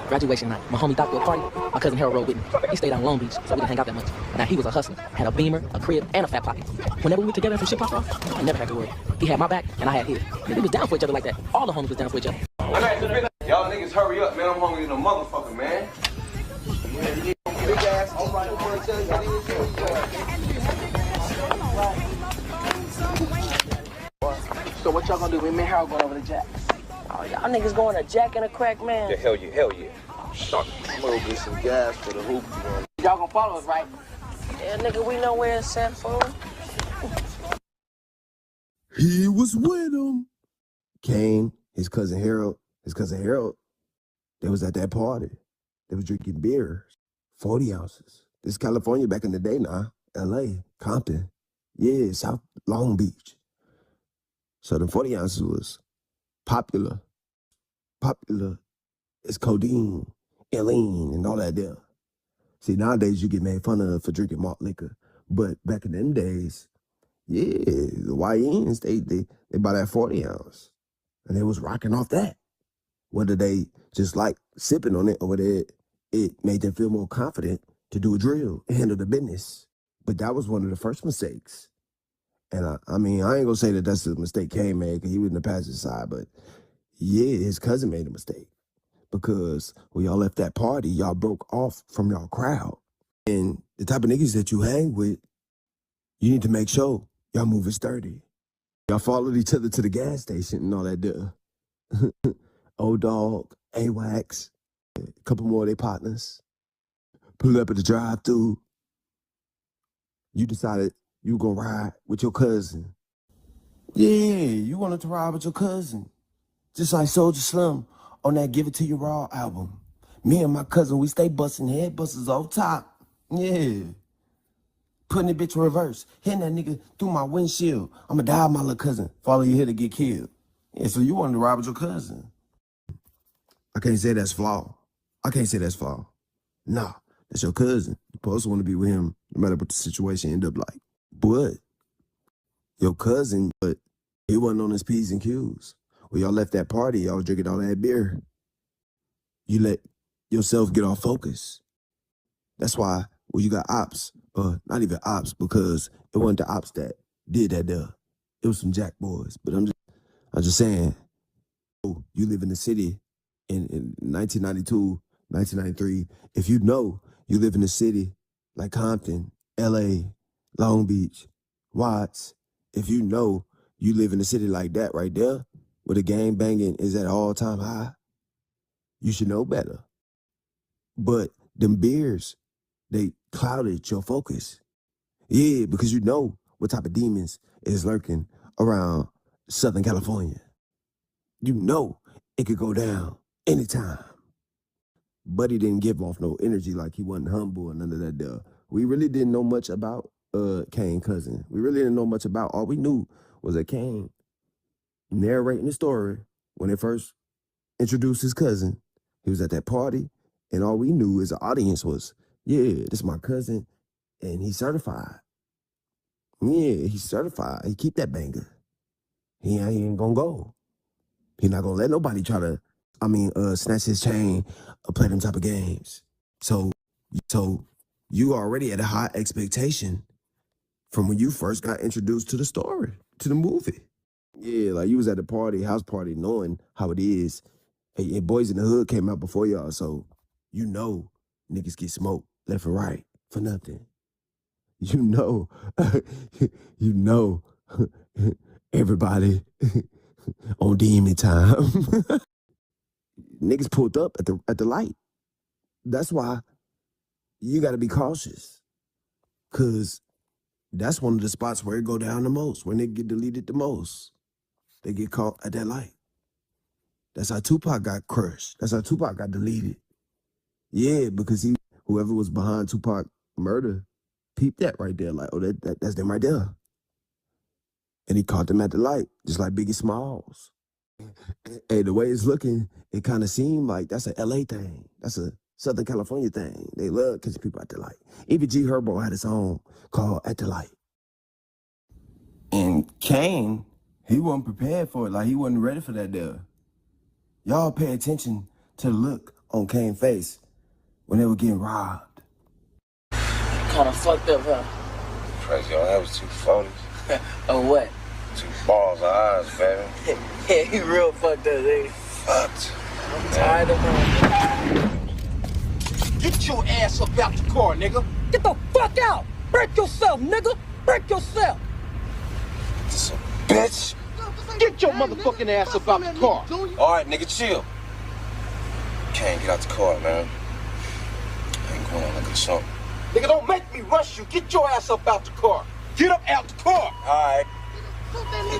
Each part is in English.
Graduation night. My homie thought threw a party. My cousin Harold rode with me. He stayed out in Long Beach, so we didn't hang out that much. Now, he was a hustler. Had a Beamer, a crib, and a fat pocket. Whenever we were together and some shit popped off, I never had to worry. He had my back, and I had his. We was down for each other like that. All the homies was down for each other. Y'all niggas hurry up, man. I'm hungry than a motherfucker, man. Big ass, all right, I'm gonna tell you. So what y'all gonna do? Me and Harold going over to Jack. Oh, y'all niggas going to Jack and a crack, man? Yeah, hell yeah. I'm gonna get some gas for the hoop. Y'all gonna follow us, right? Yeah, nigga, we know where it's at for. He was with him. Cain, his cousin Harold, they was at that party. They was drinking beer, 40 ounces. This is California back in the day now, LA, Compton. Yeah, South Long Beach. So the 40 ounces was popular. Popular is codeine, lean, and all that there. See, nowadays you get made fun of for drinking malt liquor. But back in them days, yeah, the YNs, they buy that 40 ounce. And they was rocking off that. Whether they just like sipping on it or whether it made them feel more confident to do a drill and handle the business. But that was one of the first mistakes. And I mean, I ain't gonna say that that's the mistake Cain made because he was in the passenger side, but yeah, his cousin made a mistake. Because when y'all left that party, y'all broke off from y'all crowd. And the type of niggas that you hang with, you need to make sure y'all moving sturdy. Y'all followed each other to the gas station and all that there. Old Dog, AWACS, a couple more of their partners. Pulled up at the drive-thru. You decided you were gonna ride with your cousin. Yeah, you wanted to ride with your cousin. Just like Soulja Slim on that Give It To You Raw album. Me and my cousin, we stay busting head busters off top. Yeah. Putting the bitch in reverse. Hitting that nigga through my windshield. I'ma die with my little cousin. Follow you here to get killed. Yeah, so you wanted to ride with your cousin. I can't say that's flaw. Nah, that's your cousin. You supposed to want to be with him no matter what the situation end up like. But your cousin, but he wasn't on his P's and Q's. When y'all left that party, y'all was drinking all that beer. You let yourself get off focus. That's why when you got ops, not even ops, because it wasn't the ops that did that there. It was some jack boys. But I'm just saying, you live in the city in 1992, 1993. If you know you live in a city like Compton, LA, Long Beach, Watts, if you know you live in a city like that right there, where the gang banging is at all-time high, you should know better. But them beers, they clouded your focus. Yeah, because you know what type of demons is lurking around Southern California. You know it could go down anytime. Buddy didn't give off no energy like he wasn't humble and none of that there. We really didn't know much about Cain Cuzn. We really didn't know much about. All we knew was that Cain narrating the story when they first introduced his cousin. He was at that party, and all we knew as an audience was, yeah, this is my cousin, and he's certified. Yeah, he's certified. He keep that banger. He ain't gonna go. He not gonna let nobody try to, snatch his chain or play them type of games. So you already had a high expectation from when you first got introduced to the story, to the movie. Yeah, like you was at the party, house party, knowing how it is. Hey, Boys in the Hood came out before y'all, so you know niggas get smoked left and right for nothing. You know, you know everybody on demon time. Niggas pulled up at the light. That's why you gotta be cautious. Cause that's one of the spots where it go down the most, when they get deleted the most. They get caught at that light. That's how Tupac got crushed. That's how Tupac got deleted. Yeah, because whoever was behind Tupac murder, peeped that right there. Like, oh, that's them right there. And he caught them at the light, just like Biggie Smalls. Hey, the way it's looking, it kind of seemed like that's a LA thing. That's a Southern California thing. They love catching people at the light. Even G Herbo had his own called At the Light. And Cain, he wasn't prepared for it. Like, he wasn't ready for that there. Y'all pay attention to the look on Cain's face when they were getting robbed. Kind of fucked up, huh? Crazy, y'all. That was 240s. Oh, what? 2 balls of eyes, baby. Yeah, he real fucked up, nigga. Fucked. I'm tired of him. Get your ass up out the car, nigga. Get the fuck out! Break yourself, nigga! Break yourself! This a bitch. Get your motherfucking ass up out the car. All right, nigga, chill. Can't get out the car, man. I ain't going on like a chump. Nigga, don't make me rush you. Get your ass up out the car. Get up out the car. All right.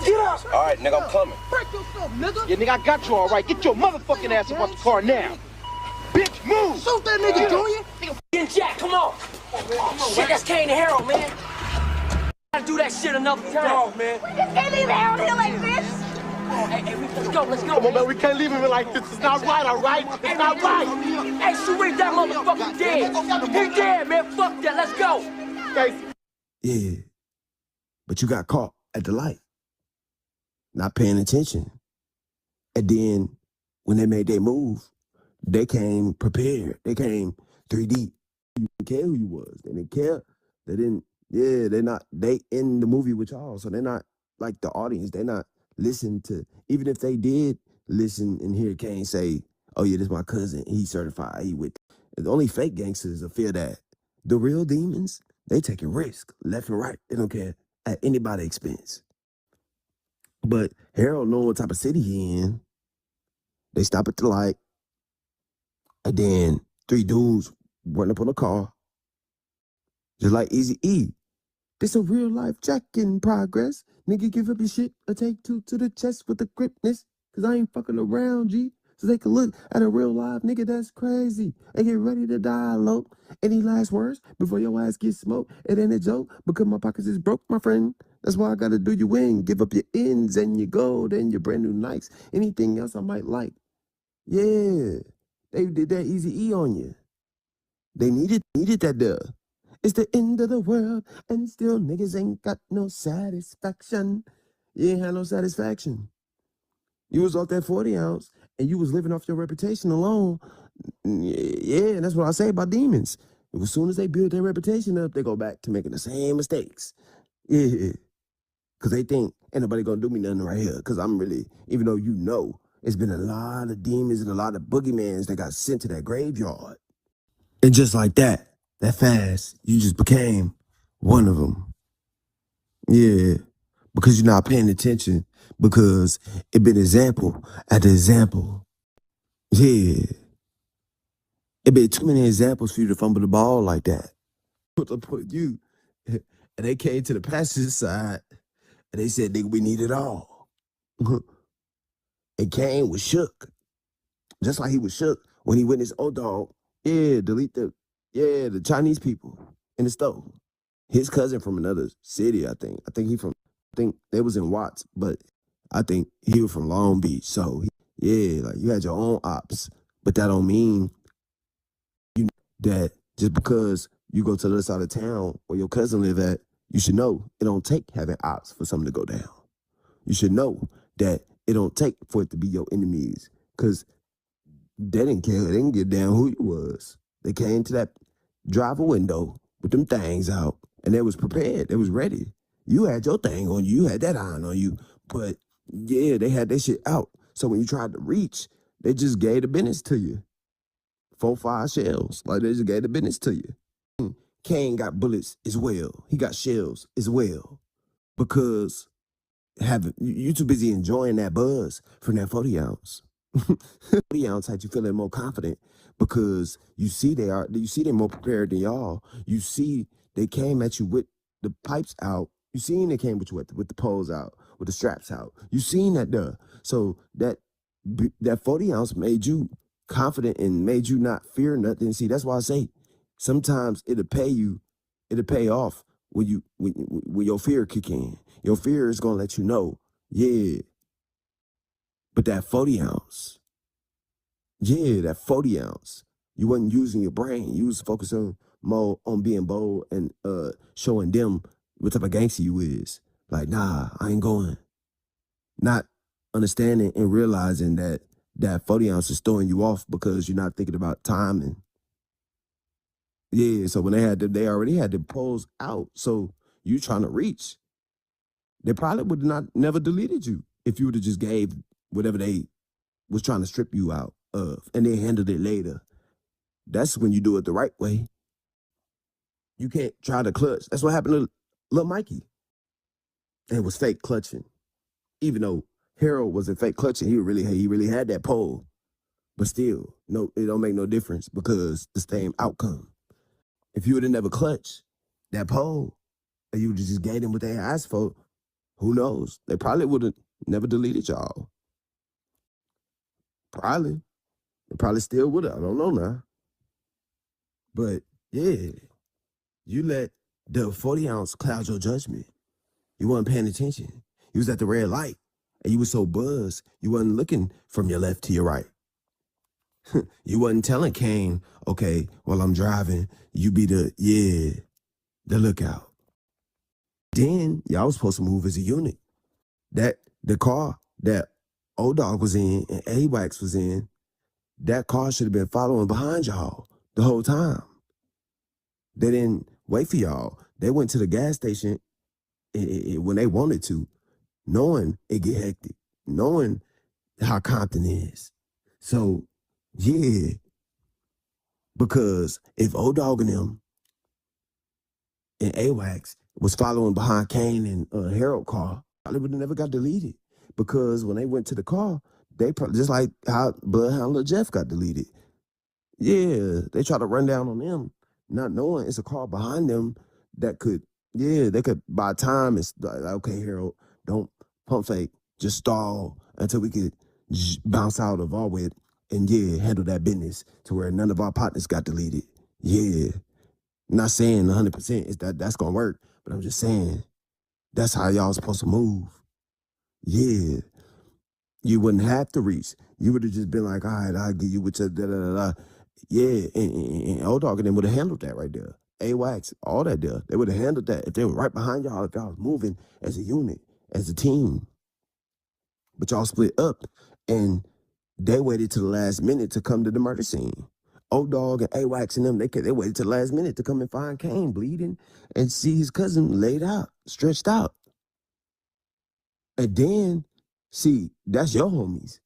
Get up. All right, nigga, I'm coming. Break yourself, nigga. Yeah, nigga, I got you all right. Get your motherfucking ass up out the car now. Bitch, move. Shoot that nigga, Junior. Nigga, getting Jack, come on. Shit, that's Cain and Harold, man. Gotta do that shit another time. Dog, man. Can't leave Harold here like this. Hey, let's go, let's go. Come on, man. We can't leave him like this. It's not right, all right? It's not right. Hey, Sharif, that motherfucker dead. He dead, man. Fuck that, let's go. Hey, Yeah, but you got caught at the light, not paying attention. And then when they made their move, they came prepared. They came 3D. You didn't care who you was. They didn't care. They didn't, yeah, they in the movie with y'all. So they're not like the audience. They're not listen to, even if they did listen and hear Cain say, oh yeah, this is my cousin. He's certified. He with, the only fake gangsters will fear that. The real demons, they taking risk left and right. They don't care at anybody's expense. But Harold know what type of city he in. They stop at the light. And then 3 dudes run up on a car. Just like Eazy-E. This a real life Jack in progress. Nigga, give up your shit or take 2 to the chest with the gripness. Cause I ain't fucking around, G. So they can look at a real life nigga that's crazy and get ready to die, low. Any last words before your ass gets smoked? It ain't a joke because my pockets is broke, my friend. That's why I gotta do you in. Give up your ends and your gold and your brand new Nikes. Anything else I might like. Yeah, they did that Eazy-E on you. They needed that there. It's the end of the world and still niggas ain't got no satisfaction. You ain't had no satisfaction. You was off that 40 ounce and you was living off your reputation alone. Yeah, and that's what I say about demons. As soon as they build their reputation up, they go back to making the same mistakes. Yeah, because they think, ain't nobody gonna do me nothing right here. Because I'm really, even though you know, it's been a lot of demons and a lot of boogeymans that got sent to that graveyard. And just like that fast, you just became one of them. Yeah, because you're not paying attention. Because it been example after example. Yeah. It been too many examples for you to fumble the ball like that. Put you. And they came to the passenger side and they said, nigga, we need it all. And Cain was shook. Just like he was shook when he witnessed dog. Yeah, the Chinese people in the stove. His cousin from another city, I think. I think they was in Watts, but I think he was from Long Beach. So, yeah, like you had your own ops. But that don't mean that just because you go to the other side of town where your cousin live at, you should know it don't take having ops for something to go down. You should know that it don't take for it to be your enemies. Because they didn't care. They didn't give a damn who you was. They came to that driver window with them things out, and they was prepared. They was ready. You had your thing on you. You had that iron on you. But, yeah, they had that shit out. So when you tried to reach, they just gave the business to you. 4, 5 shells. Like, they just gave the business to you. Cain got bullets as well. He got shells as well. Because you too busy enjoying that buzz from that 40 ounce. 40 ounce had you feeling more confident because you see they're more prepared than y'all. You see they came at you with the pipes out. You seen they came with you with the poles out, with the straps out. You seen that there. So that 40 ounce made you confident and made you not fear nothing. See, that's why I say sometimes it'll pay off when your fear kick in. Your fear is gonna let you know, yeah. But that 40 ounce, yeah, that 40 ounce, you wasn't using your brain. You was focusing more on being bold and showing them what type of gangster you is. Like, nah, I ain't going. Not understanding and realizing that that 40 ounce is throwing you off because you're not thinking about timing. Yeah, so when they already had the poles out. So you trying to reach. They probably would not never deleted you if you would have just gave whatever they was trying to strip you out of and they handled it later. That's when you do it the right way. You can't try to clutch. That's what happened to Lil Mikey. And it was fake clutching. Even though Harold wasn't fake clutching, he really had that pole. But still, no, it don't make no difference because the same outcome. If you would have never clutched that pole, and you would have just gave them what they asked for, who knows? They probably would have never deleted y'all. Probably. They probably still would have. I don't know now. But yeah, you let the 40 ounce cloud your judgment. You weren't paying attention. You was at the red light, and you was so buzzed, you wasn't looking from your left to your right. You wasn't telling Cain, okay, while I'm driving, you be the lookout. Then y'all was supposed to move as a unit. That the car that old dog was in and A-Wax was in, that car should have been following behind y'all the whole time. They didn't wait for y'all. They went to the gas station when they wanted to, knowing it get hectic, knowing how Compton is. So, yeah, because if old dog and them and A-Wax was following behind Cain and Harold car, probably would have never got deleted. Because when they went to the car, they probably, just like how Bloodhound Lil Jeff got deleted. Yeah, they try to run down on them, not knowing it's a car behind them that could, they could buy time. It's like, okay, Harold, don't pump fake, just stall until we could bounce out of our way and handle that business to where none of our partners got deleted. Yeah. Not saying 100% is that's gonna work, but I'm just saying that's how y'all supposed to move. Yeah. You wouldn't have to reach. You would have just been like, all right, I'll give you what your da-da-da-da. Yeah, and old dog and them would have handled that right there. A-Wax, all that there. They would have handled that if they were right behind y'all, if y'all was moving as a unit, as a team. But y'all split up, and they waited to the last minute to come to the murder scene. Old dog and A-Wax and them, they waited to the last minute to come and find Cain bleeding and see his cousin laid out, stretched out. And then, see, that's your homies.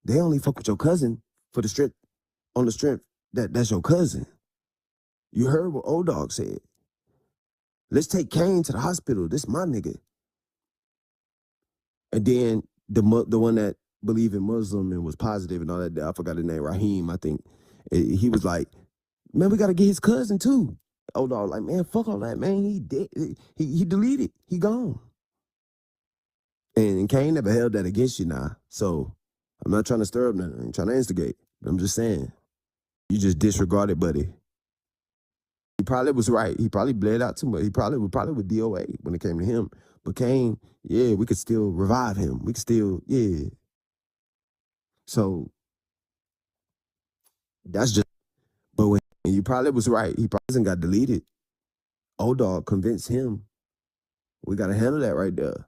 They only fuck with your cousin for the strength, on the strength that's your cousin. You heard what old dog said. Let's take Cain to the hospital. This my nigga. And then the one that believed in Muslim and was positive and all that, I forgot his name, Raheem, I think. He was like, man, we got to get his cousin too. Old dog like, man, fuck all that, man. He dead. He deleted. He gone. And Cain never held that against you now. So I'm not trying to stir up nothing. I'm trying to instigate. But I'm just saying, you just disregarded, buddy. He probably was right. He probably bled out too much. He probably with DOA when it came to him. But Cain, we could still revive him. We could still, So that's just, but when you probably was right. He probably got deleted. Old dog convinced him. We got to handle that right there.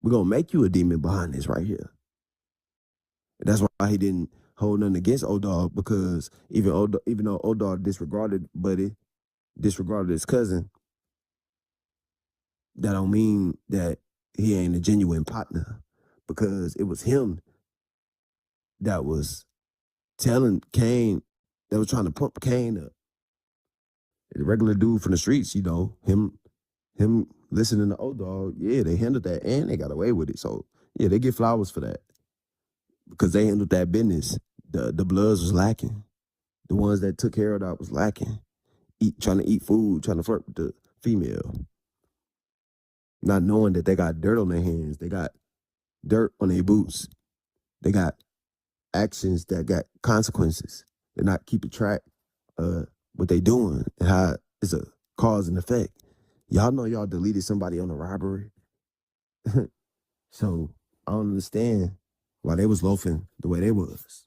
We're going to make you a demon behind this right here. And that's why he didn't hold nothing against old dog, because even though old dog disregarded buddy, disregarded his cousin, that don't mean that he ain't a genuine partner, because it was him that was telling Cain, that was trying to pump Cain up. The regular dude from the streets, him listening to old dog, they handled that and they got away with it. So they get flowers for that, because they handled that business. The Bloods was lacking. The ones that took Harold out was lacking. Trying to eat food, trying to flirt with the female. Not knowing that they got dirt on their hands. They got dirt on their boots. They got actions that got consequences. They're not keeping track of what they doing and how it's a cause and effect. Y'all know y'all deleted somebody on a robbery. So I don't understand why they was loafing the way they was.